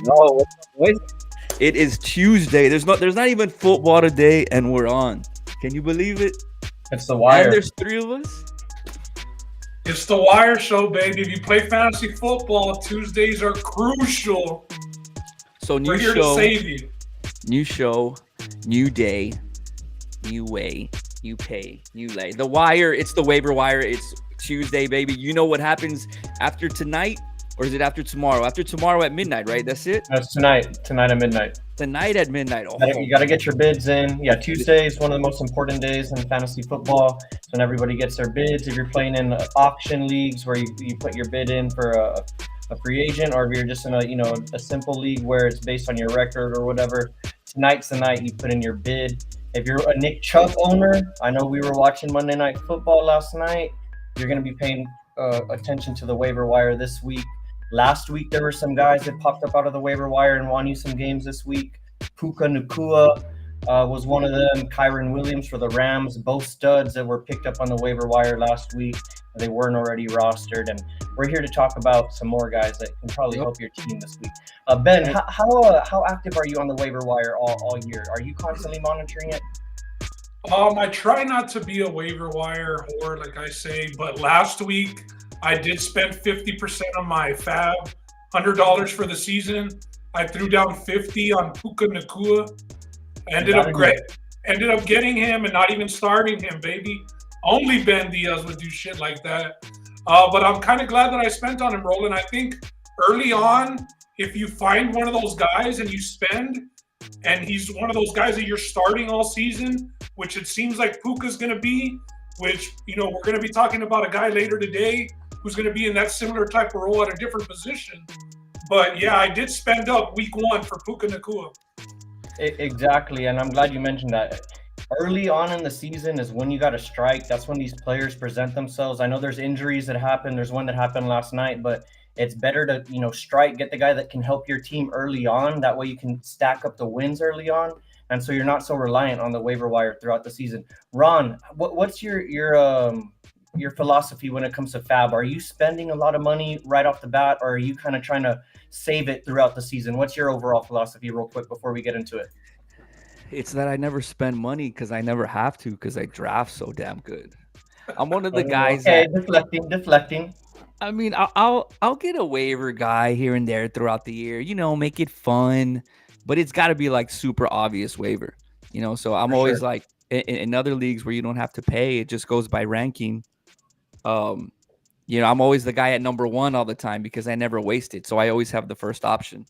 No, it is Tuesday. There's not even football today, and we're on. Can you believe it? It's the And wire. there's three of us. It's the Wire Show, baby. If you play fantasy football, Tuesdays are crucial. So We're here to save you. new show, new day, new way, new pay, new lay. The Wire. It's the waiver wire. It's Tuesday, baby. You know what happens after tonight, or is it after tomorrow? After tomorrow at midnight, right? That's it. That's tonight at midnight. Tonight at midnight. Oh, You got to get your bids in. Yeah, Tuesday is one of the most important days in fantasy football. So when everybody gets their bids, if you're playing in auction leagues where you put your bid in for a free agent, or if you're just in a simple league where it's based on your record or whatever, tonight's the night you put in your bid. If you're a Nick Chubb owner, I know we were watching Monday Night Football last night. You're going to be paying attention to the waiver wire this week. Last week, there were some guys that popped up out of the waiver wire and won you some games this week. Puka Nacua was one of them. Kyron Williams for the Rams, both studs that were picked up on the waiver wire last week. They weren't already rostered. And we're here to talk about some more guys that can probably help your team this week. Ben, how active are you on the waiver wire all year? Are you constantly monitoring it? I try not to be a waiver wire whore, like I say, but last week I did spend 50% of my fab, $100 for the season. I threw down 50 on Puka Nacua. Ended up getting him and not even starting him, baby. Only Ben Diaz would do shit like that. But I'm kind of glad that I spent on him, Roland. I think early on, if you find one of those guys and you spend, and he's one of those guys that you're starting all season, which it seems like Puka's going to be, which, we're going to be talking about a guy later today who's going to be in that similar type of role at a different position. But yeah, I did spend up week 1 for Puka Nacua. Exactly, and I'm glad you mentioned that. Early on in the season is when you got to strike. That's when these players present themselves. I know there's injuries that happen. There's one that happened last night, but it's better to strike, get the guy that can help your team early on. That way you can stack up the wins early on, and so you're not so reliant on the waiver wire throughout the season. Ron, what's your philosophy when it comes to fab? Are you spending a lot of money right off the bat, or are you kind of trying to save it throughout the season? What's your overall philosophy, real quick, before we get into it? It's that I never spend money because I never have to because I draft so damn good. I'm one of the guys that deflecting. I mean, I'll get a waiver guy here and there throughout the year, make it fun, but it's got to be like super obvious waiver, So I'm always like in other leagues where you don't have to pay, it just goes by ranking. I'm always the guy at number 1 all the time because I never waste it, so I always have the first option.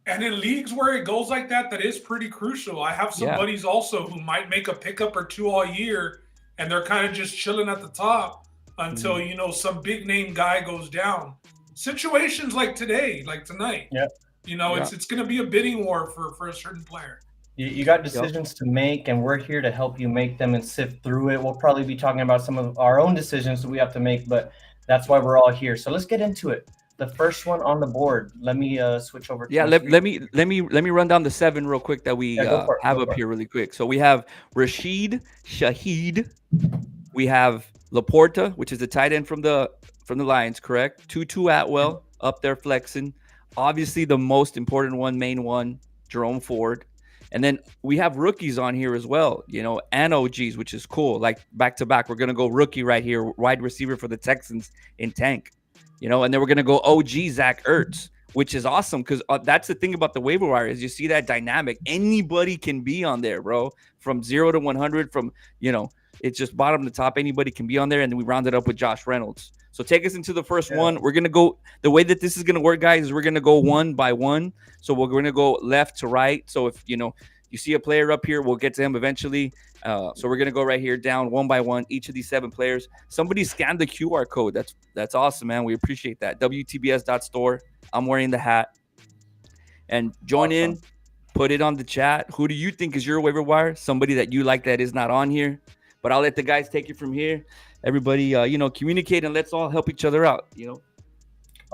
And in leagues where it goes like that is pretty crucial. I have some buddies also who might make a pickup or two all year, and they're kind of just chilling at the top until, some big name guy goes down. Situations like today, like tonight, it's going to be a bidding war for a certain player. You got decisions to make, and we're here to help you make them and sift through it. We'll probably be talking about some of our own decisions that we have to make, but that's why we're all here. So let's get into it. The first one on the board. Let me switch over. Let me run down the 7 real quick that we have up here really quick. So we have Rashid Shaheed. We have Laporta, which is the tight end from the Lions, correct? Tutu Atwell up there flexing. Obviously, the most important one, main one, Jerome Ford. And then we have rookies on here as well, and OGs, which is cool. Like back to back, we're going to go rookie right here, wide receiver for the Texans in Tank, and then we're going to go OG Zach Ertz, which is awesome because that's the thing about the waiver wire is you see that dynamic. Anybody can be on there, bro, from 0 to 100 from, it's just bottom to top. Anybody can be on there. And then we round it up with Josh Reynolds. So take us into the first one. We're going to go the way that this is going to work, guys, is we're going to go one by one. So we're going to go left to right. So if, you see a player up here, we'll get to him eventually. So we're going to go right here down one by one, each of these 7 players. Somebody scan the QR code. That's awesome, man. We appreciate that. WTBS.store. I'm wearing the hat. And join in. Put it on the chat. Who do you think is your waiver wire? Somebody that you like that is not on here. But I'll let the guys take it from here. Everybody, communicate and let's all help each other out,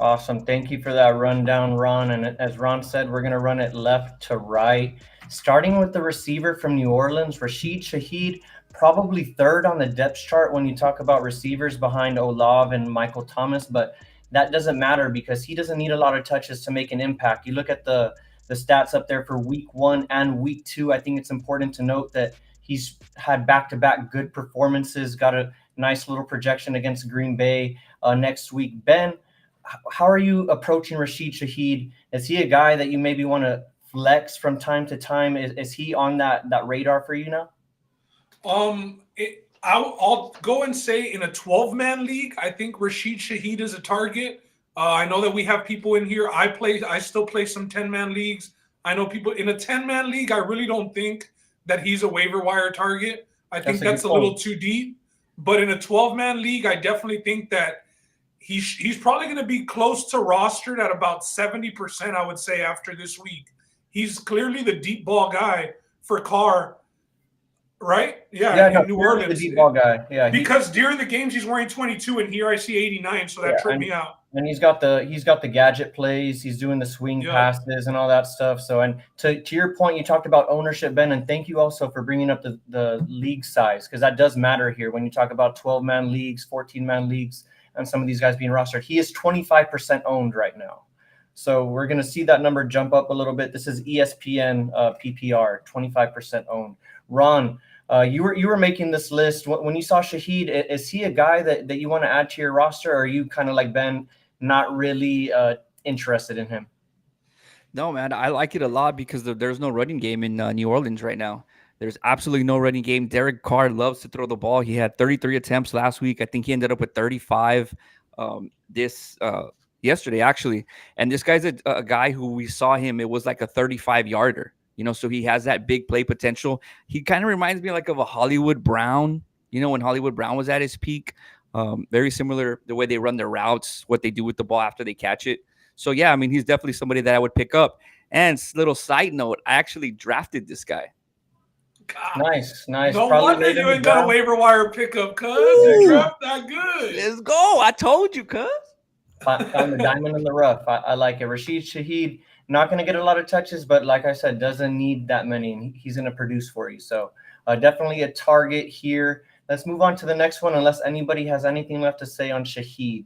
Awesome. Thank you for that rundown, Ron. And as Ron said, we're going to run it left to right. Starting with the receiver from New Orleans, Rashid Shaheed, probably third on the depth chart when you talk about receivers behind Olave and Michael Thomas. But that doesn't matter because he doesn't need a lot of touches to make an impact. You look at the stats up there for week 1 and week 2. I think it's important to note that he's had back-to-back good performances, got a nice little projection against Green Bay next week. Ben, how are you approaching Rashid Shaheed? Is he a guy that you maybe want to flex from time to time? Is he on that radar for you now? I'll go and say in a 12-man league, I think Rashid Shaheed is a target. I know that we have people in here. I still play some 10-man leagues. I know people in a 10-man league. I really don't think that he's a waiver wire target. I think that's a little too deep. But in a 12-man league, I definitely think that he's probably going to be close to rostered at about 70%, I would say, after this week. He's clearly the deep ball guy for Carr, right? In New Orleans. The deep ball guy. Yeah. Because during the games he's wearing 22, and here I see 89, so that tripped me out. And he's got the gadget plays. He's doing the swing passes and all that stuff. So, and to your point, you talked about ownership, Ben, and thank you also for bringing up the league size, because that does matter here when you talk about 12-man leagues, 14-man leagues, and some of these guys being rostered. He is 25% owned right now. So we're going to see that number jump up a little bit. This is ESPN PPR, 25% owned. Ron, you were making this list. When you saw Shaheed, is he a guy that you want to add to your roster, or are you kind of like Ben, not really interested in him? No, man, I like it a lot because there's no running game in New Orleans right now. There's absolutely no running game. Derek Carr loves to throw the ball. He had 33 attempts last week. I think he ended up with 35 yesterday, actually. And this guy's a guy who we saw him. It was like a 35-yarder, so he has that big play potential. He kind of reminds me like of a Hollywood Brown, when Hollywood Brown was at his peak. Very similar, the way they run their routes, what they do with the ball after they catch it. So, yeah, I mean, he's definitely somebody that I would pick up. And little side note, I actually drafted this guy. God. Nice. No wonder you ain't got a waiver wire pickup, cuz. You dropped that good. Let's go. I told you, cuz. Found the diamond in the rough. I like it. Rashid Shaheed, not going to get a lot of touches, but like I said, doesn't need that many, and he's going to produce for you. So definitely a target here. Let's move on to the next one, unless anybody has anything left to say on Shaheed.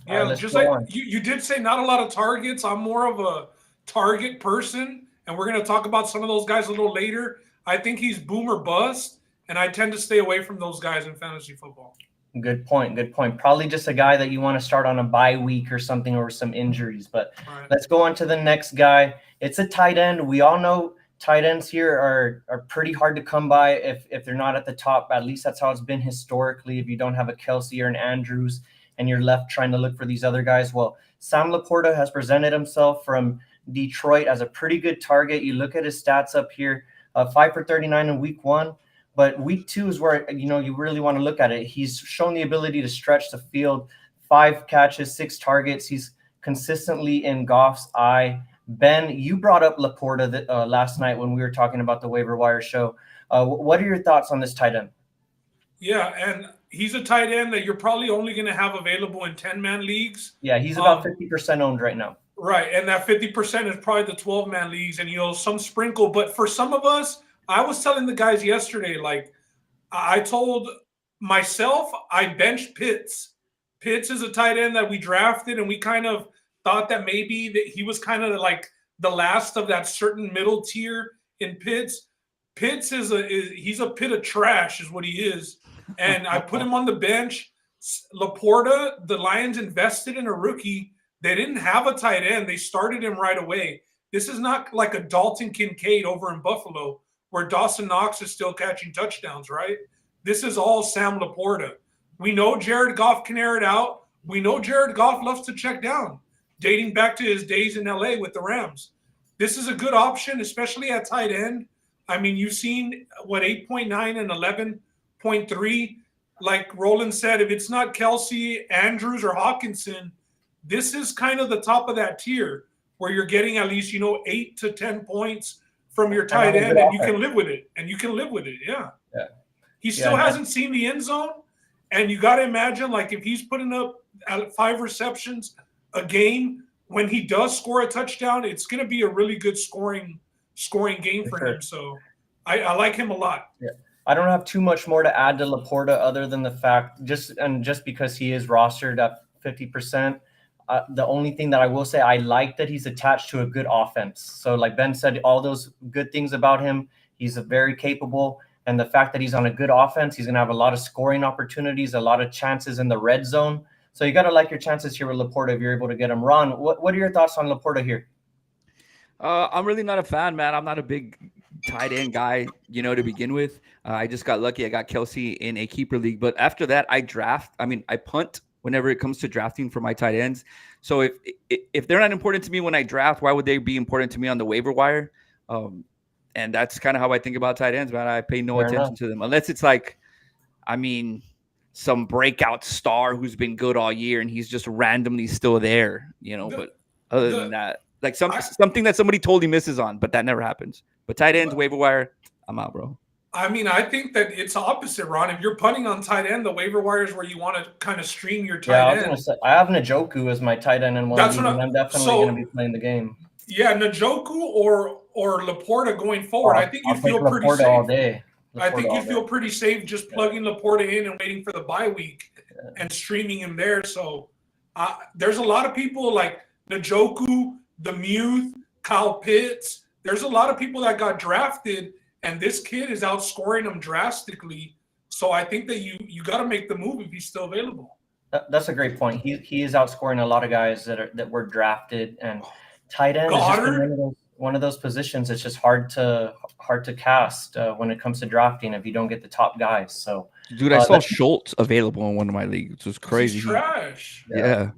Yeah, just like you did say, not a lot of targets. I'm more of a target person, and we're going to talk about some of those guys a little later. I think he's boom or bust, and I tend to stay away from those guys in fantasy football. Good point. Probably just a guy that you want to start on a bye week or something, or some injuries. But Let's go on to the next guy. It's a tight end. We all know tight ends here are pretty hard to come by if they're not at the top. At least that's how it's been historically. If you don't have a Kelsey or an Andrews and you're left trying to look for these other guys. Well, Sam Laporta has presented himself from Detroit as a pretty good target. You look at his stats up here, 5 for 39 in week 1. But week 2 is where, you really want to look at it. He's shown the ability to stretch the field, 5 catches, 6 targets. He's consistently in Goff's eye. Ben, you brought up Laporta last night when we were talking about the waiver wire show. What are your thoughts on this tight end? Yeah, and he's a tight end that you're probably only going to have available in 10-man leagues. Yeah, he's about 50% owned right now. Right, and that 50% is probably the 12-man leagues, and some sprinkle. But for some of us, I was telling the guys yesterday, like I told myself, I benched Pitts. Pitts is a tight end that we drafted, and we kind of thought that maybe that he was kind of like the last of that certain middle tier in Pitts. Pitts he's a pit of trash is what he is. And I put him on the bench. Laporta, the Lions invested in a rookie. They didn't have a tight end. They started him right away. This is not like a Dalton Kincaid over in Buffalo where Dawson Knox is still catching touchdowns, right? This is all Sam Laporta. We know Jared Goff can air it out. We know Jared Goff loves to check down, dating back to his days in LA with the Rams. This is a good option, especially at tight end. I mean, you've seen, 8.9 and 11.3. Like Roland said, if it's not Kelsey, Andrews, or Hawkinson, this is kind of the top of that tier where you're getting at least, 8 to 10 points from your tight end, and you can live with it. Yeah. He still hasn't seen the end zone, and you got to imagine, like, if he's putting up 5 receptions, a game when he does score a touchdown, it's going to be a really good scoring game for him. So I like him a lot. Yeah. I don't have too much more to add to Laporta other than the fact just because he is rostered at 50%. The only thing that I will say, I like that he's attached to a good offense. So like Ben said, all those good things about him, he's very capable. And the fact that he's on a good offense, he's going to have a lot of scoring opportunities, a lot of chances in the red zone. So you got to like your chances here with Laporta if you're able to get him. Ron, what are your thoughts on Laporta here? I'm really not a fan, man. I'm not a big tight end guy, to begin with. I just got lucky. I got Kelsey in a keeper league. But after that, I punt whenever it comes to drafting for my tight ends. So if they're not important to me when I draft, why would they be important to me on the waiver wire? And that's kind of how I think about tight ends, man. I pay no attention to them unless it's like, some breakout star who's been good all year and he's just randomly still there, But other than that, like something that somebody told he misses on, but that never happens. But tight ends, waiver wire, I'm out, bro. I think that it's opposite, Ron. If you're punting on tight end, the waiver wire is where you want to kind of stream your tight end. I have Njoku as my tight end in one league, and I'm definitely going to be playing the game. Yeah, Njoku or Laporta going forward. I think you feel pretty safe. All day. I think you feel pretty safe just plugging Laporta in and waiting for the bye week and streaming him there. So there's a lot of people like Njoku, the Muth, Kyle Pitts. There's a lot of people that got drafted, and this kid is outscoring them drastically. So I think that you got to make the move if he's still available. That's a great point. He is outscoring a lot of guys that were drafted, and tight end is just one of those positions. It's just hard to cast when it comes to drafting if you don't get the top guys. So, dude, I saw Schultz available in one of my leagues. It was crazy. He's trash. Yeah.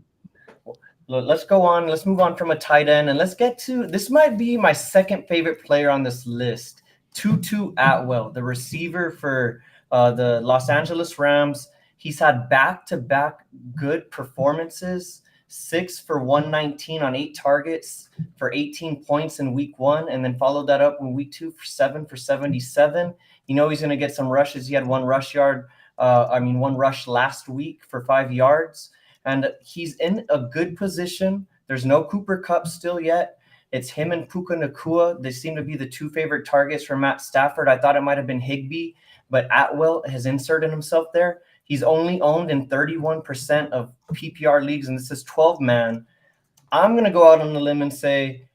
Let's go on. Let's move on from a tight end, and let's get to this. Might be my second favorite player on this list, Tutu Atwell, the receiver for the Los Angeles Rams. He's had back-to-back good performances, 6 for 119 on 8 targets for 18 points in week 1, and then followed that up in week 2 for 7 for 77. He's going to get some rushes. He had one rush last week for 5 yards. And he's in a good position. There's no Cooper Kupp still yet. It's him and Puka Nacua. They seem to be the 2 favorite targets for Matt Stafford. I thought it might have been Higbee, but Atwell has inserted himself there. He's only owned in 31% of PPR leagues, and this is 12-man. I'm going to go out on the limb and say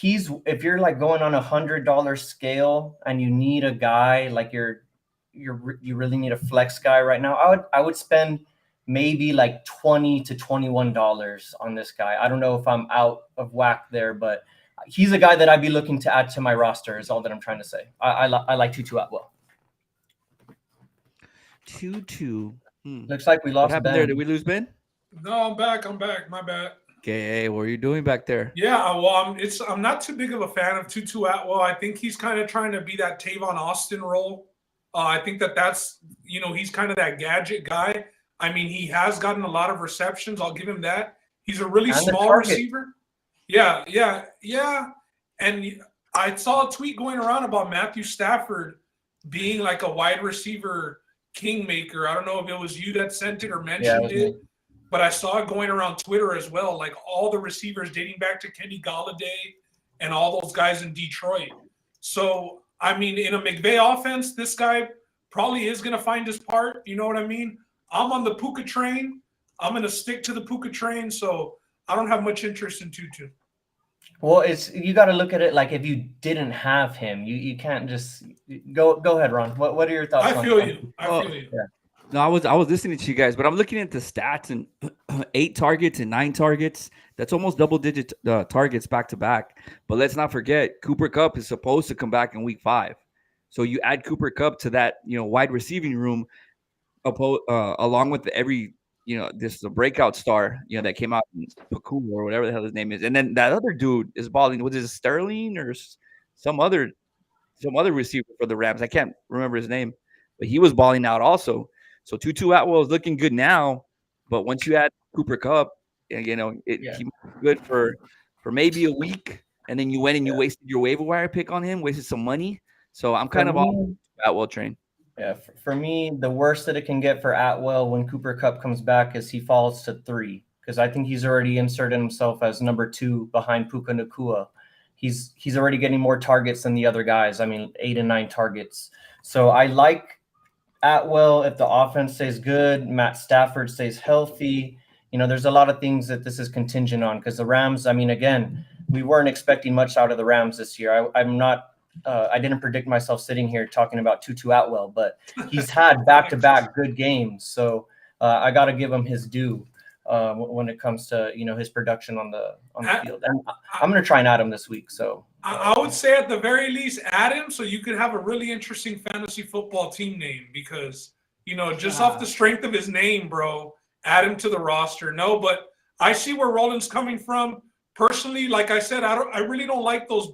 if you're like going on $100 scale and you need a guy, like you really need a flex guy right now, I would spend maybe like $20 to $21 on this guy. I don't know if I'm out of whack there, but he's a guy that I'd be looking to add to my roster is all that I'm trying to say. I like Tutu Atwell. Tutu. Looks like we lost What happened Ben. there? Did we lose Ben? No, I'm back. My bad. Okay, hey, what are you doing back there? Yeah, well, I'm not too big of a fan of Tutu Atwell. I think he's kind of trying to be that Tavon Austin role. I think that's he's kind of that gadget guy. I mean, he has gotten a lot of receptions. I'll give him that. He's a really small receiver. Yeah. And I saw a tweet going around about Matthew Stafford being like a wide receiver kingmaker. I don't know if it was you that sent it or mentioned it, but I saw it going around Twitter as well. Like all the receivers dating back to Kenny Golladay and all those guys in Detroit. So, I mean, in a McVay offense, this guy probably is going to find his part. You know what I mean? I'm on the Puka train. I'm going to stick to the Puka train, so I don't have much interest in Tutu. Well, you got to look at it like if you didn't have him, you can't just go ahead, Ron. What are your thoughts? I feel you. Yeah. No, I was listening to you guys, but I'm looking at the stats and 8 targets and 9 targets. That's almost double-digit targets back to back. But let's not forget, Cooper Kupp is supposed to come back in week 5. So you add Cooper Kupp to that wide receiving room. Along with this breakout star, that came out in Paku or whatever the hell his name is, and then that other dude is balling. Was it Sterling or some other receiver for the Rams? I can't remember his name, but he was balling out also. So Tutu Atwell is looking good now, but once you add Cooper Kupp, he good for maybe a week, and then you went and you wasted your waiver wire pick on him, wasted some money. So I'm kind of on Atwell train. Yeah, for me, the worst that it can get for Atwell when Cooper Kupp comes back is he falls to 3. because I think he's already inserted himself as number 2 behind Puka Nacua. He's already getting more targets than the other guys. I mean, 8 and 9 targets. So I like Atwell if the offense stays good, Matt Stafford stays healthy. There's a lot of things that this is contingent on, because the Rams, I mean, again, we weren't expecting much out of the Rams this year. I didn't predict myself sitting here talking about Tutu Atwell, but he's had back-to-back good games. So I got to give him his due when it comes to, his production on the field. And I'm going to try and add him this week. So I would say at the very least add him so you could have a really interesting fantasy football team name, because, just off the strength of his name, bro, add him to the roster. No, but I see where Roland's coming from. Personally, like I said, I really don't like those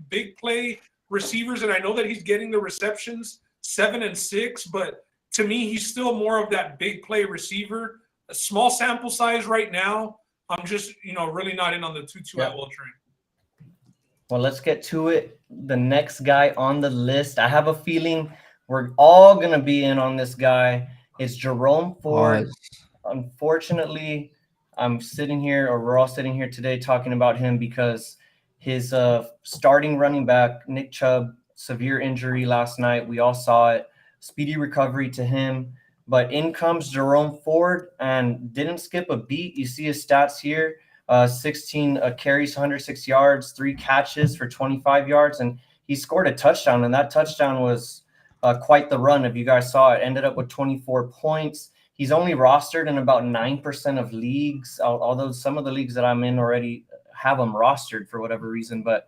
big play receivers, and I know that he's getting the receptions 7 and 6, but to me, he's still more of that big play receiver. A small sample size right now. I'm just, really not in on the Tutu Atwell train. Well, let's get to it. The next guy on the list, I have a feeling we're all going to be in on this guy. It's Jerome Ford. Unfortunately, we're all sitting here today talking about him because his starting running back, Nick Chubb, severe injury last night. We all saw it. Speedy recovery to him. But in comes Jerome Ford and didn't skip a beat. You see his stats here. 16 carries, 106 yards, 3 catches for 25 yards. And he scored a touchdown. And that touchdown was quite the run. If you guys saw it, ended up with 24 points. He's only rostered in about 9% of leagues, although some of the leagues that I'm in already have him rostered for whatever reason. But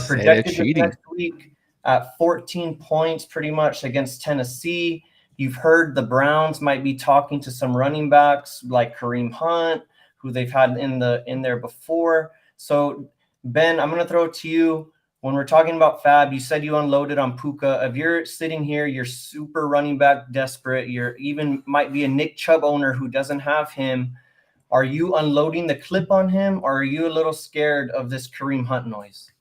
projected next week at 14 points pretty much against Tennessee. You've heard the Browns might be talking to some running backs like Kareem Hunt, who they've had in there before. So, Ben, I'm going to throw it to you. When we're talking about Fab, you said you unloaded on Puka. If you're sitting here, you're super running back desperate. You're even might be a Nick Chubb owner who doesn't have him. Are you unloading the clip on him, or are you a little scared of this Kareem Hunt noise?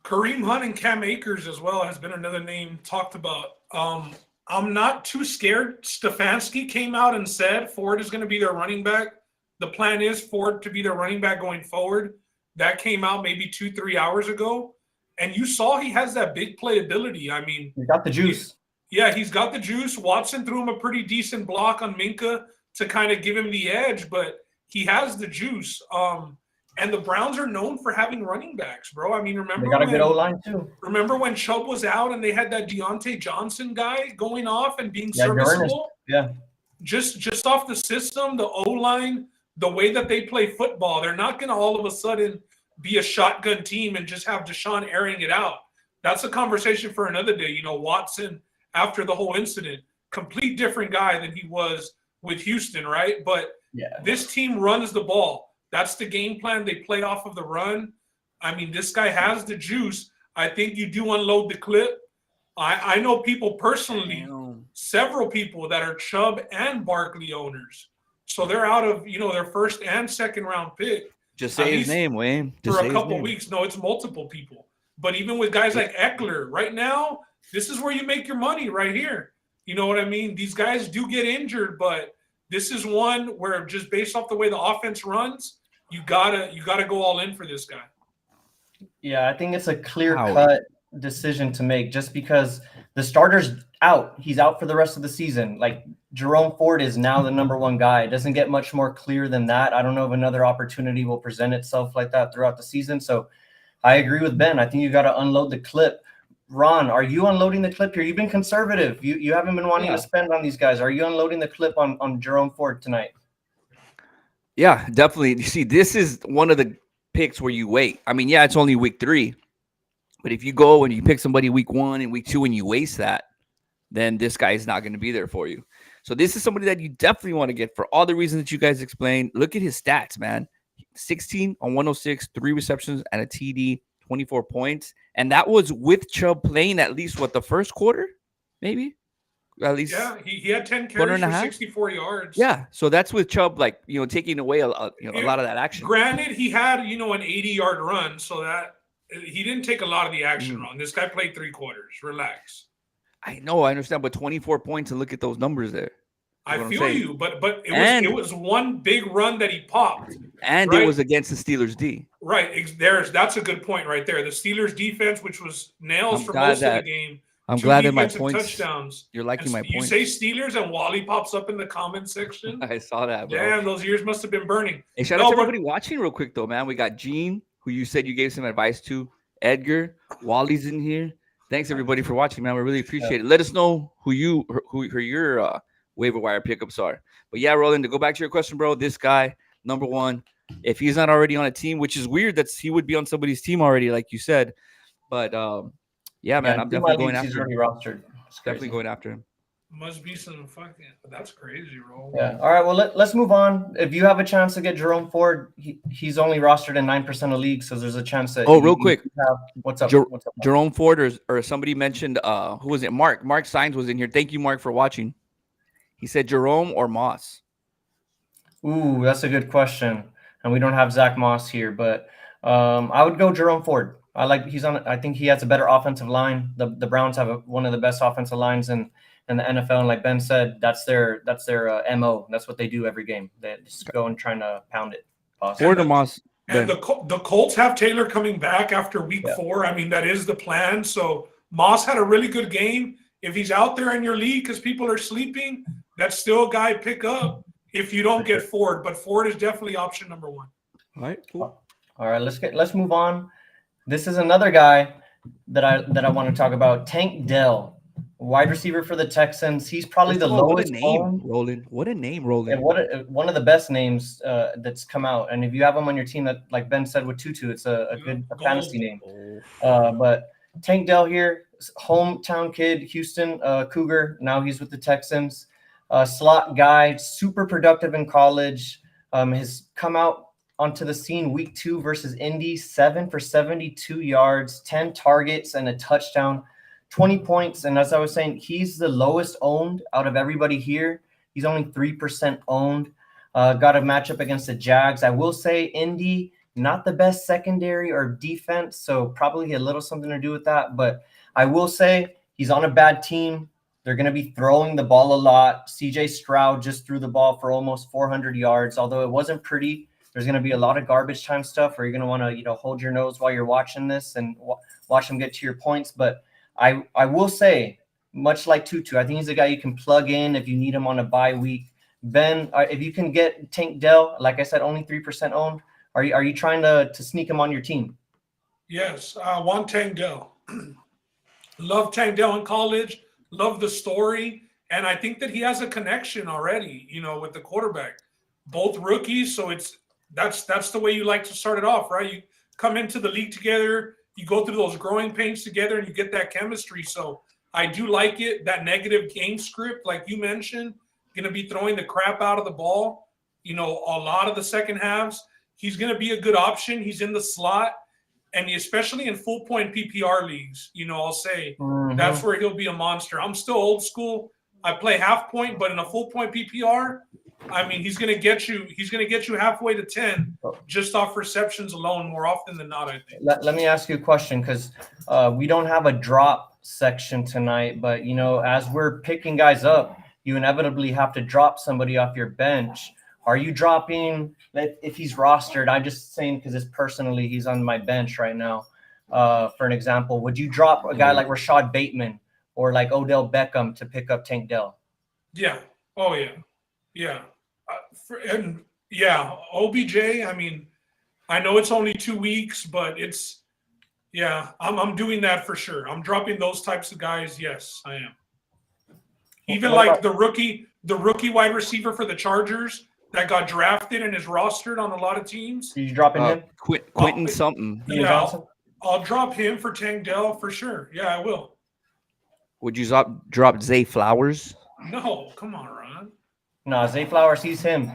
Kareem Hunt and Cam Akers as well has been another name talked about. I'm not too scared. Stefanski came out and said Ford is going to be their running back. The plan is Ford to be their running back going forward. That came out maybe 2-3 hours ago. And you saw he has that big playability. I mean, he got the juice. He's got the juice. Watson threw him a pretty decent block on Minka to kind of give him the edge, but he has the juice. And the Browns are known for having running backs, bro. I mean, remember they got a good O-line too. Remember when Chubb was out and they had that Deontay Johnson guy going off and being serviceable? Yeah. Just off the system, the O-line, the way that they play football, they're not going to all of a sudden be a shotgun team and just have Deshaun airing it out. That's a conversation for another day. Watson, after the whole incident, complete different guy than he was with Houston, right? But this team runs the ball. That's the game plan. They play off of the run. I mean, this guy has the juice. I think you do unload the clip. I know people personally, several people that are Chubb and Barkley owners. So they're out of, their first and second round pick. Just say his name, Wayne. Just for a couple weeks. No, it's multiple people. But even with guys like Eckler, right now, this is where you make your money right here. You know what I mean? These guys do get injured, but this is one where just based off the way the offense runs, you gotta go all in for this guy. Yeah, I think it's a clear-cut decision to make just because the starter's out. He's out for the rest of the season. Like, Jerome Ford is now the number 1 guy. It doesn't get much more clear than that. I don't know if another opportunity will present itself like that throughout the season. So I agree with Ben. I think you got to unload the clip. Ron, are you unloading the clip here? You've been conservative. You haven't been wanting to spend on these guys. Are you unloading the clip on Jerome Ford tonight? Yeah, definitely. You see, this is one of the picks where you wait. I mean, it's only week 3. But if you go and you pick somebody week 1 and week 2 and you waste that, then this guy is not going to be there for you. So this is somebody that you definitely want to get for all the reasons that you guys explained. Look at his stats, man. 16 on 106, 3 receptions and a TD, 24 points. And that was with Chubb playing at least, the first quarter? Maybe? At least. Yeah, he had 10 carries for 64 yards. Yeah, so that's with Chubb, taking away a lot of that action. Granted, he had, an 80-yard run, so that he didn't take a lot of the action run. This guy played 3 quarters. Relax. I know, I understand, but 24 points and look at those numbers there. I feel you, but it was one big run that he popped, and right? It was against the Steelers D. Right. That's a good point right there. The Steelers defense, which was nails for most of the game. I'm glad that my points. Touchdowns. You're liking my points. You say Steelers and Wally pops up in the comment section. I saw that, bro. Damn, those ears must have been burning. Hey, shout out to everybody watching real quick, though, man. We got Gene, who you said you gave some advice to. Edgar, Wally's in here. Thanks, everybody, for watching, man. We really appreciate it. Let us know who your waiver wire pickups are. But, yeah, Roland, to go back to your question, bro, this guy, number one, if he's not already on a team, which is weird that he would be on somebody's team already, like you said. But, yeah, man, I'm definitely going after him. Rostered. Definitely going after him. Must be some fucking. That's crazy, bro. Yeah. All right. Well, let's move on. If you have a chance to get Jerome Ford, he's only rostered in 9% of leagues, so there's a chance that. Oh, real quick. What's up? What's up? Jerome Ford or somebody mentioned. Who was it? Mark. Mark Signs was in here. Thank you, Mark, for watching. He said Jerome or Moss. Ooh, that's a good question, and we don't have Zach Moss here, but I would go Jerome Ford. I think he has a better offensive line. The Browns have one of the best offensive lines in the NFL, and like Ben said, that's their MO. That's what they do every game. They just go and trying to pound it. Ford or Moss. And the Colts have Taylor coming back after week 4. I mean, that is the plan. So Moss had a really good game. If he's out there in your league because people are sleeping, that's still a guy pick up if you don't get Ford. But Ford is definitely option number 1. All right, cool. All right, let's move on. This is another guy that I want to talk about. Tank Dell, wide receiver for the Texans. He's probably the lowest name, Roland. What a name, Roland. And one of the best names that's come out. And if you have him on your team, that like Ben said with Tutu, it's a good fantasy name. But Tank Dell here, hometown kid, Houston Cougar. Now he's with the Texans. Slot guy, super productive in college. Has come out onto the scene week 2 versus Indy, 7 for 72 yards, 10 targets, and a touchdown, 20 points. And as I was saying, he's the lowest owned out of everybody here. He's only 3% owned. Got a matchup against the Jags. I will say Indy, not the best secondary or defense, so probably a little something to do with that. But I will say he's on a bad team. They're going to be throwing the ball a lot. CJ Stroud just threw the ball for almost 400 yards, although it wasn't pretty. There's going to be a lot of garbage time stuff where you're going to want to, hold your nose while you're watching this and watch them get to your points. But I will say, much like Tutu, I think he's a guy you can plug in if you need him on a bye week. Ben, if you can get Tank Dell, like I said, only 3% owned, are you trying to sneak him on your team? Yes, I want Tank Dell. Love Tank Dell in college. Love the story. And I think that he has a connection already, with the quarterback. Both rookies, so that's the way you like to start it off, right? You come into the league together, you go through those growing pains together, and you get that chemistry. So I do like it. That negative game script, like you mentioned, going to be throwing the crap out of the ball, a lot of the second halves. He's going to be a good option. He's in the slot, and especially in full point PPR leagues, I'll say that's where he'll be a monster. I'm still old school. I play half point, but in a full point PPR, I mean, he's going to get you halfway to 10 just off receptions alone more often than not, I think. Let me ask you a question, because we don't have a drop section tonight, but, as we're picking guys up, you inevitably have to drop somebody off your bench. Are you dropping, if he's rostered, I'm just saying because it's personally, he's on my bench right now, for an example, would you drop a guy like Rashad Bateman or like Odell Beckham to pick up Tank Dell? Yeah. Oh, yeah. Yeah. OBJ, I mean, I know it's only 2 weeks, but I'm doing that for sure. I'm dropping those types of guys. Yes, I am. Even like the rookie wide receiver for the Chargers that got drafted and is rostered on a lot of teams. Are you dropping him? Quentin something. Yeah, I'll drop him for Tank Dell for sure. Yeah, I will. Would you drop Zay Flowers? No, come on, Ron. No, Zay Flowers, he's him.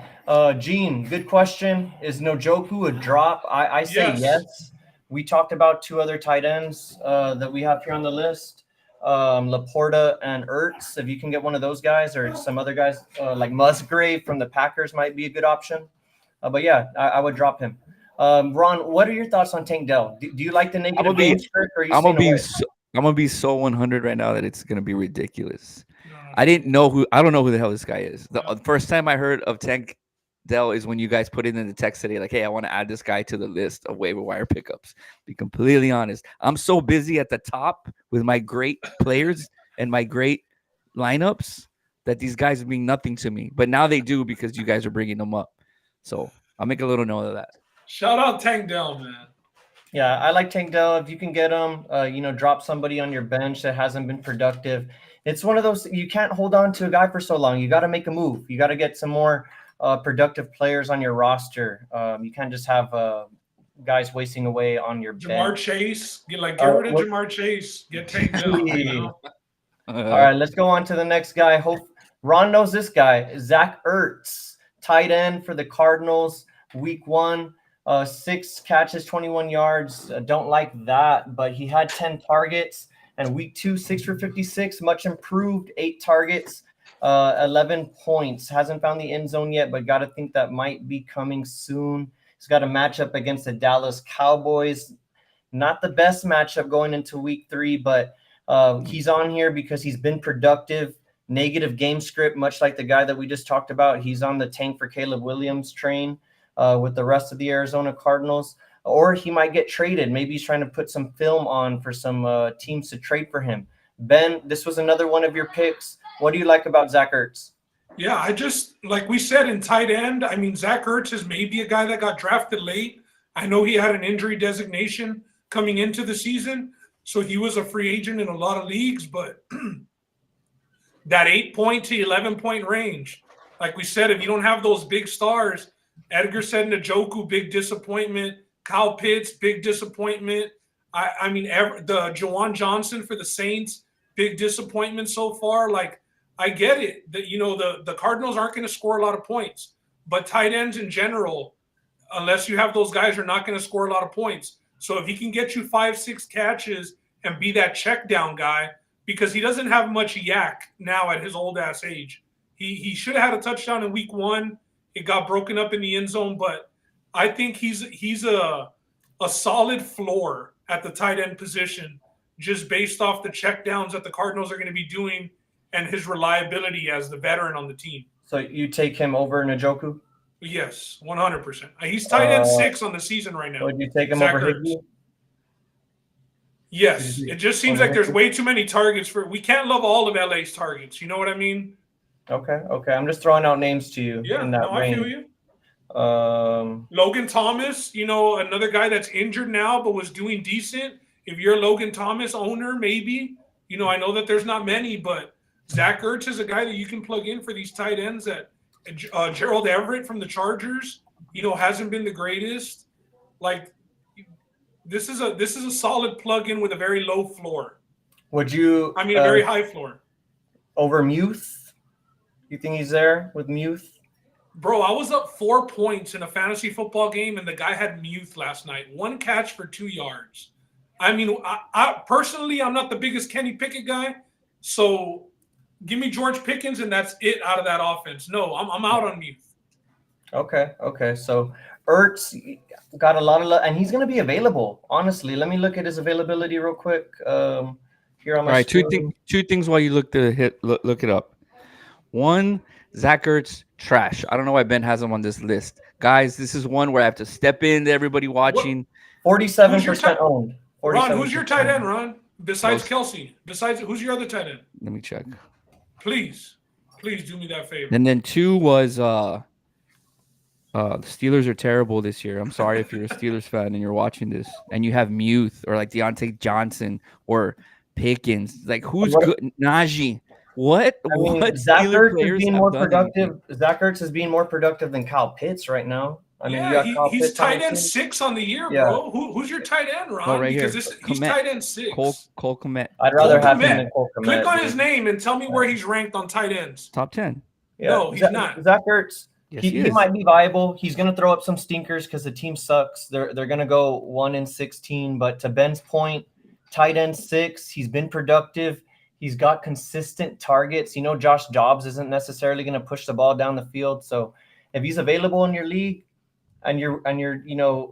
Gene, good question. Is Njoku a drop? I say yes. We talked about 2 other tight ends that we have here on the list, Laporta and Ertz. If you can get one of those guys or some other guys like Musgrave from the Packers might be a good option. But yeah, I would drop him. Ron, what are your thoughts on Tank Dell? Do you like the negative game script? I'm gonna be so 100 right now that it's gonna be ridiculous. I don't know who the hell this guy is. The first time I heard of Tank Dell is when you guys put it in the text today, like, hey, I want to add this guy to the list of waiver wire pickups. Be completely honest. I'm so busy at the top with my great players and my great lineups that these guys mean nothing to me. But now they do because you guys are bringing them up. So I'll make a little note of that. Shout out Tank Dell, man. Yeah, I like Tank Dell. If you can get him, drop somebody on your bench that hasn't been productive. It's one of those, you can't hold on to a guy for so long. You got to make a move. You got to get some more productive players on your roster. You can't just have guys wasting away on your Jamar bench. Chase. Get rid of Jamar Chase. Get Tank Dell. All right, let's go on to the next guy. Ron knows this guy, Zach Ertz, tight end for the Cardinals, week 1. 6 catches, 21 yards. Don't like that, but he had 10 targets. And week 2, 6 for 56, much improved, 8 targets, 11 points. Hasn't found the end zone yet, but got to think that might be coming soon. He's got a matchup against the Dallas Cowboys. Not the best matchup going into week 3, but he's on here because he's been productive. Negative game script, much like the guy that we just talked about. He's on the tank for Caleb Williams train with the rest of the Arizona Cardinals. Or he might get traded. Maybe he's trying to put some film on for some teams to trade for him. Ben, this was another one of your picks. What do you like about Zach Ertz? Yeah, I just, like we said, in tight end, I mean, Zach Ertz is maybe a guy that got drafted late. I know he had an injury designation coming into the season, so he was a free agent in a lot of leagues, but that 8-point to 11-point range, like we said, if you don't have those big stars, Edgar said Njoku, big disappointment. Kyle Pitts, big disappointment. I mean, the Juwan Johnson for the Saints, big disappointment so far. Like, I get it that, the Cardinals aren't going to score a lot of points, but tight ends in general, unless you have those guys, are not going to score a lot of points. So if he can get you 5-6 catches and be that check down guy, because he doesn't have much yak now at his old ass age. He should have had a touchdown in week 1. It got broken up in the end zone, but I think he's a solid floor at the tight end position, just based off the checkdowns that the Cardinals are going to be doing and his reliability as the veteran on the team. So you take him over Njoku? Yes, 100%. He's tight end 6 on the season right now. Would you take him Zach over Ertz. Higbee? Yes, it just seems like there's way too many targets we can't love all of LA's targets. You know what I mean? Okay. I'm just throwing out names to you. Yeah, in that I feel you. Logan Thomas, another guy that's injured now but was doing decent. If you're a Logan Thomas owner, maybe. I know that there's not many, but Zach Ertz is a guy that you can plug in for these tight ends. That Gerald Everett from the Chargers, hasn't been the greatest. Like, this is a solid plug-in with a very low floor. Would you? I mean, a very high floor. Over Muth? You think he's there with Muth? Bro, I was up 4 points in a fantasy football game, and the guy had Muth last night. 1 catch for 2 yards. I mean, I personally, I'm not the biggest Kenny Pickett guy, so give me George Pickens, and that's it out of that offense. No, I'm out on Muth. Okay. So Ertz got a lot of love, and he's going to be available. Honestly, let me look at his availability real quick. Here on my. All right, two things while you look it up. 1, Zach Ertz, trash. I don't know why Ben has him on this list. Guys, this is one where I have to step in to everybody watching. 47% owned. 47%. Ron, who's your tight end, Ron? Besides Kelsey. Who's your other tight end? Let me check. Please do me that favor. And then 2 was the Steelers are terrible this year. I'm sorry if you're a Steelers fan and you're watching this and you have Muth or like Deontay Johnson or Pickens. Like, who's good? Najee. What? I mean, Zach Ertz is being more productive. Zach Ertz is being more productive than Kyle Pitts right now. I mean, he's tight end 6 on the year, bro. Who's your tight end, Ron? Oh, right because here. He's tight end 6. Cole Kmet. I'd rather have him than Cole Kmet. Click on his name and tell me where he's ranked on tight ends. Top 10. Yeah. No, he's not. Zach Ertz. Yes, he might be viable. He's going to throw up some stinkers because the team sucks. They're going to go 1-16. But to Ben's point, tight end 6. He's been productive. He's got consistent targets. Josh Dobbs isn't necessarily going to push the ball down the field. So if he's available in your league and you're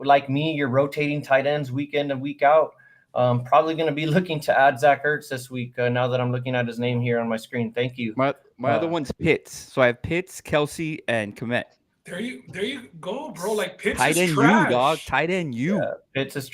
like me, you're rotating tight ends week in and week out, Probably going to be looking to add Zach Ertz this week. Now that I'm looking at his name here on my screen, thank you. My other one's Pitts. So I have Pitts, Kelsey, and Komet. There you go, bro. Like Pitts tight is end trash. you, dog. Tight end you. Yeah, Pitts is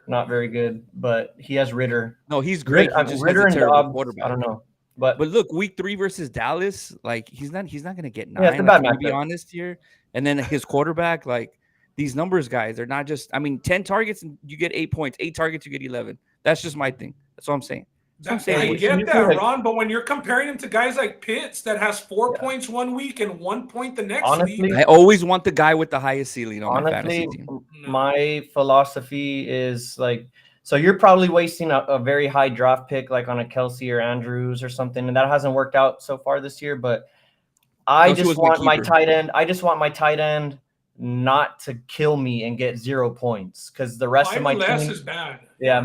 not very good, but he has Ritter. No, he's great. Ritter and Dobbs, I don't know. But look, week 3 versus Dallas, like he's not gonna get 9. Yeah, it's a bad to be honest here. And then his quarterback, like these numbers, guys, they're not just. I mean, 10 targets and you get 8 points. 8 targets, you get 11. That's just my thing. That's what I'm saying. I get that, Ron, but when you're comparing him to guys like Pitts that has 4 points one week and 1 point the next week. I always want the guy with the highest ceiling on my fantasy team. My philosophy is like, so you're probably wasting a very high draft pick like on a Kelsey or Andrews or something, and that hasn't worked out so far this year, but I just want my tight end. I just want my tight end not to kill me and get 0 points, because the rest of my team is bad. Yeah,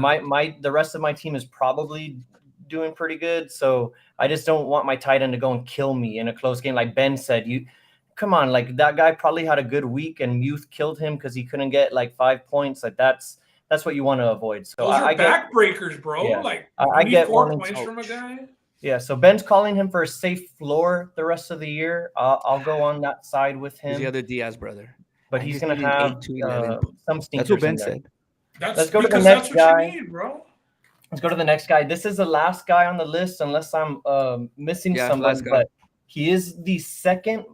the rest of my team is probably doing pretty good. So I just don't want my tight end to go and kill me in a close game. Like Ben said, come on, like that guy probably had a good week and Muth killed him because he couldn't get like 5 points. Like that's what you want to avoid. So those are backbreakers, bro. Yeah, like I get 4 points from a guy. Yeah, so Ben's calling him for a safe floor the rest of the year. I'll go on that side with him. He's the other Diaz brother. But he's going to have some stinkers. That's what Ben said. Let's go to the next guy. Bro. Let's go to the next guy. This is the last guy on the list, unless I'm missing someone. But he is the second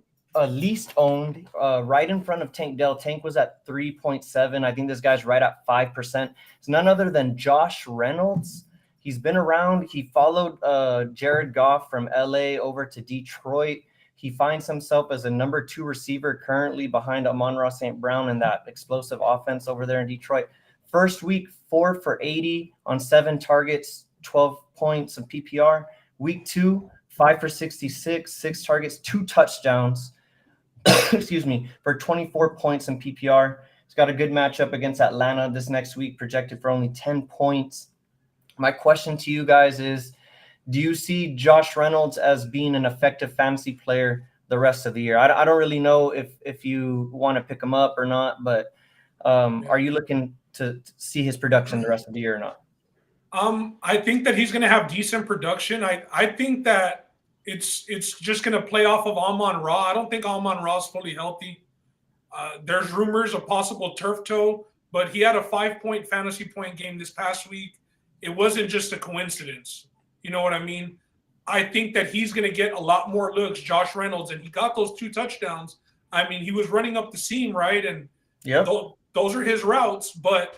least owned, right in front of Tank Dell. Tank was at 3.7. I think this guy's right at 5%. It's none other than Josh Reynolds. He's been around. He followed Jared Goff from LA over to Detroit. He finds himself as a number 2 receiver currently behind Amon-Ra St. Brown in that explosive offense over there in Detroit. First week, 4 for 80 on 7 targets, 12 points of PPR. Week 2, 5 for 66, 6 targets, 2 touchdowns, excuse me, for 24 points in PPR. He's got a good matchup against Atlanta this next week, projected for only 10 points. My question to you guys is, do you see Josh Reynolds as being an effective fantasy player the rest of the year? I don't really know if you want to pick him up or not, but are you looking to see his production the rest of the year or not? I think that he's going to have decent production. I think that it's just going to play off of Amon-Ra. I don't think Amon-Ra is fully healthy. There's rumors of possible turf toe, but he had a 5-point fantasy point game this past week. It wasn't just a coincidence. You know what I mean? I think that he's going to get a lot more looks, Josh Reynolds, and he got those 2 touchdowns. I mean, he was running up the seam, right? And those are his routes. But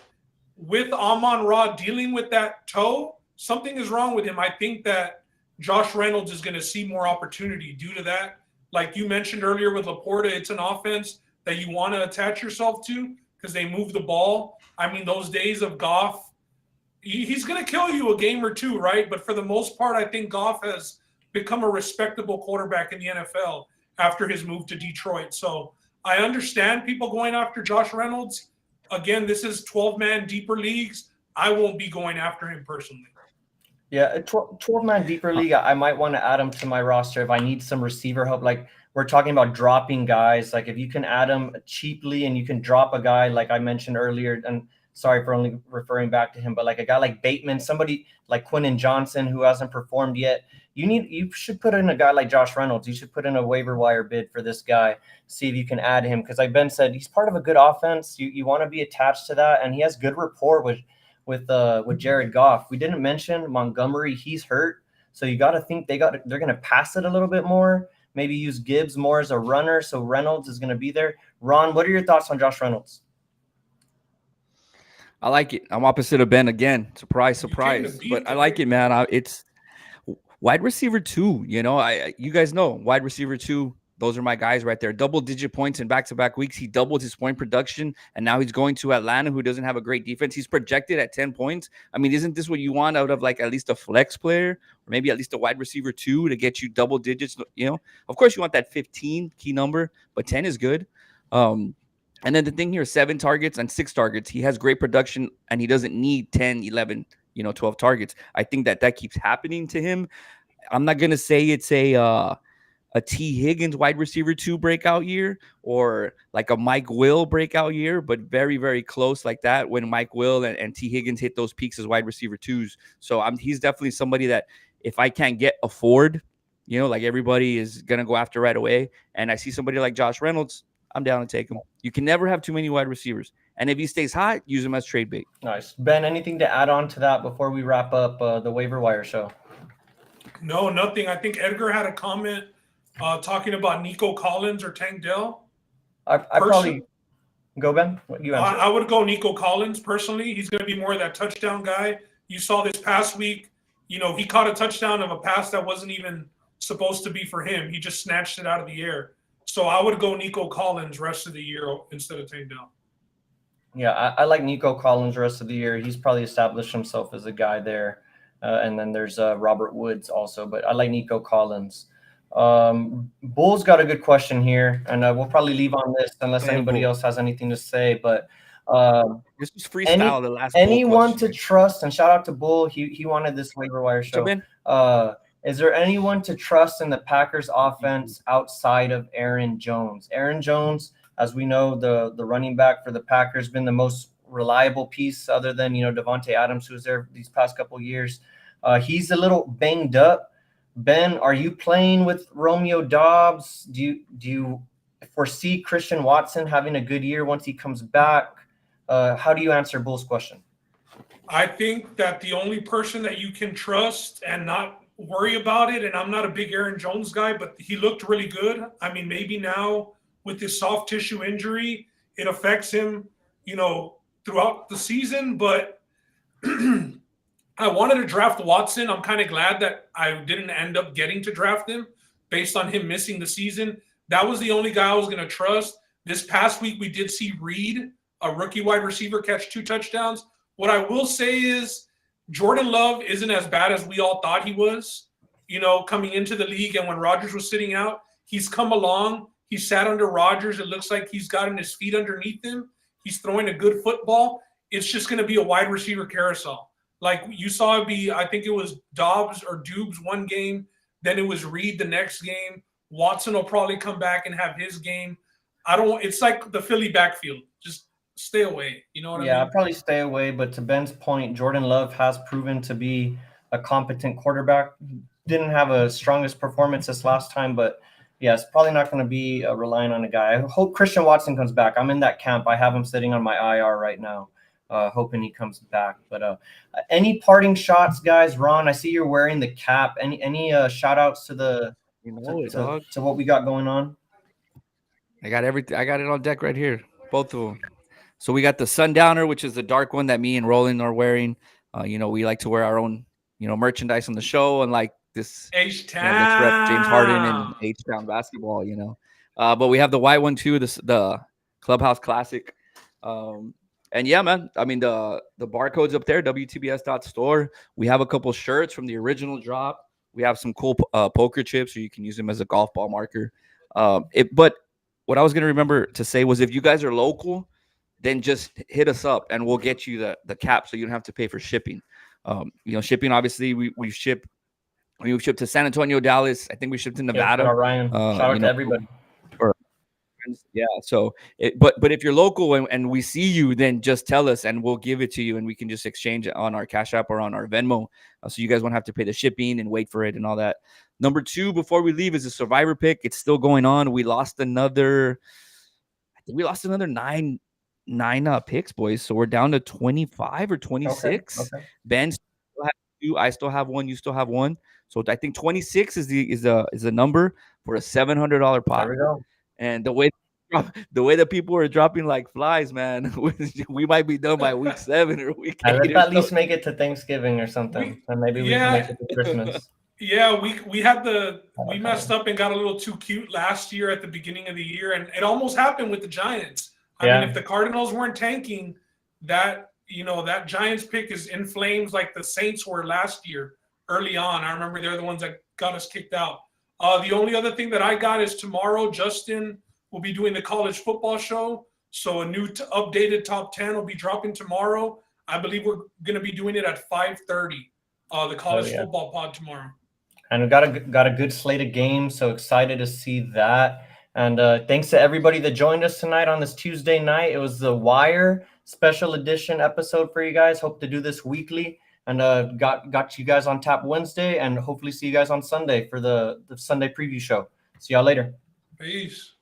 with Amon-Ra dealing with that toe, something is wrong with him. I think that Josh Reynolds is going to see more opportunity due to that. Like you mentioned earlier with Laporta, it's an offense that you want to attach yourself to because they move the ball. I mean, those days of Goff, he's going to kill you a game or 2, right? But for the most part, I think Goff has become a respectable quarterback in the NFL after his move to Detroit. So I understand people going after Josh Reynolds. Again, this is 12-man deeper leagues. I won't be going after him personally. Yeah, a 12-man deeper league, I might want to add him to my roster if I need some receiver help. Like we're talking about dropping guys. Like if you can add him cheaply and you can drop a guy like I mentioned earlier, and sorry for only referring back to him, but like a guy like Bateman, somebody like Quentin Johnson who hasn't performed yet, you should put in a guy like Josh Reynolds. You should put in a waiver wire bid for this guy, see if you can add him. Because like Ben said, he's part of a good offense. You want to be attached to that, and he has good rapport with Jared Goff. We didn't mention Montgomery. He's hurt, so you got to think they're going to pass it a little bit more. Maybe use Gibbs more as a runner, so Reynolds is going to be there. Ron, what are your thoughts on Josh Reynolds? I like it. I'm opposite of Ben again. Surprise. But I like it, man. It's wide receiver 2. You know, you guys know wide receiver 2. Those are my guys right there. Double-digit points in back-to-back weeks. He doubled his point production, and now he's going to Atlanta, who doesn't have a great defense. He's projected at 10 points. I mean, isn't this what you want out of like at least a flex player or maybe at least a wide receiver 2 to get you double digits? You know, of course you want that 15 key number, but 10 is good. And then the thing here, 7 targets and 6 targets. He has great production, and he doesn't need 10, 11, 12 targets. I think that keeps happening to him. I'm not going to say it's a a T. Higgins wide receiver 2 breakout year, or like a Mike Will breakout year, but very, very close like that when Mike Will and T. Higgins hit those peaks as wide receiver 2s. So he's definitely somebody that if I can't afford, like everybody is going to go after right away, and I see somebody like Josh Reynolds, I'm down to take him. You can never have too many wide receivers. And if he stays hot, use him as trade bait. Nice. Ben, anything to add on to that before we wrap up the waiver wire show? No, nothing. I think Edgar had a comment talking about Nico Collins or Tank Dell. I probably go, Ben. What you answer? I would go Nico Collins personally. He's going to be more of that touchdown guy. You saw this past week, he caught a touchdown of a pass that wasn't even supposed to be for him. He just snatched it out of the air. So I would go Nico Collins rest of the year instead of Tank Dell. Yeah, I like Nico Collins rest of the year. He's probably established himself as a guy there. And then there's Robert Woods also, but I like Nico Collins. Bull's got a good question here, and we'll probably leave on this unless anybody else has anything to say. But this was freestyle. The last anyone to trust, and shout out to Bull. He wanted this waiver wire show. Is there anyone to trust in the Packers offense outside of Aaron Jones? Aaron Jones, as we know, the running back for the Packers, been the most reliable piece other than, Devontae Adams, who's there these past couple of years. He's a little banged up. Ben, are you playing with Romeo Doubs? Do you foresee Christian Watson having a good year once he comes back? How do you answer Bull's question? I think that the only person that you can trust and not worry about it, and I'm not a big Aaron Jones guy, but he looked really good. I mean, maybe now with this soft tissue injury, it affects him, throughout the season, but I wanted to draft Watson. I'm kind of glad that I didn't end up getting to draft him based on him missing the season. That was the only guy I was going to trust. This past week, we did see Reed, a rookie wide receiver, catch 2 touchdowns. What I will say is Jordan Love isn't as bad as we all thought he was, coming into the league. And when Rodgers was sitting out, he's come along. He sat under Rodgers. It looks like he's gotten his feet underneath him. He's throwing a good football. It's just going to be a wide receiver carousel. Like you saw I think it was Dobbs or Dubes one game. Then it was Reed the next game. Watson will probably come back and have his game. It's like the Philly backfield. Just stay away. You know what I mean? Yeah, I'll probably stay away. But to Ben's point, Jordan Love has proven to be a competent quarterback. Didn't have a strongest performance this last time, but yeah, it's probably not going to be relying on a guy. I hope Christian Watson comes back. I'm in that camp. I have him sitting on my IR right now, hoping he comes back. But any parting shots, guys? Ron, I see you're wearing the cap. Any shout outs to to what we got going on? I got everything. I got it on deck right here, both of them. So we got the Sundowner, which is the dark one that me and Roland are wearing. We like to wear our own, merchandise on the show, and like this H-Town. Let's rep James Harden and H-Town basketball, but we have the white one too, the Clubhouse Classic. And yeah, man, I mean the barcode's up there, WTBS.store. We have a couple shirts from the original drop. We have some cool poker chips, or you can use them as a golf ball marker. But what I was going to remember to say was, if you guys are local, then just hit us up and we'll get you the cap so you don't have to pay for shipping. Shipping, obviously, we've shipped to San Antonio, Dallas. I think we shipped to Nevada. Yeah, Ryan. Shout out to everybody. Yeah. So, but if you're local and we see you, then just tell us and we'll give it to you, and we can just exchange it on our Cash App or on our Venmo. So you guys won't have to pay the shipping and wait for it and all that. Number 2, before we leave, is a survivor pick. It's still going on. We lost another 9 picks, boys. So we're down to 25 or 26. Okay. Ben still has 2. I still have 1. You still have 1. So I think 26 is the number for a $700 pot. There we go. And the way that people are dropping like flies, man, we might be done by week 7 or week 8. Let's at least make it to Thanksgiving or something, and maybe we can make it to Christmas. Yeah, we messed up and got a little too cute last year at the beginning of the year, and it almost happened with the Giants. I mean, if the Cardinals weren't tanking, that Giants pick is in flames like the Saints were last year early on. I remember they're the ones that got us kicked out. The only other thing that I got is tomorrow, Justin will be doing the college football show. So a new updated top 10 will be dropping tomorrow. I believe we're going to be doing it at 5:30, the college football pod tomorrow. and we got a good slate of games. So excited to see that. And thanks to everybody that joined us tonight on this Tuesday night. It was the Wire special edition episode for you guys. Hope to do this weekly, and got you guys on tap Wednesday, and hopefully see you guys on Sunday for the Sunday preview show. See y'all later. Peace.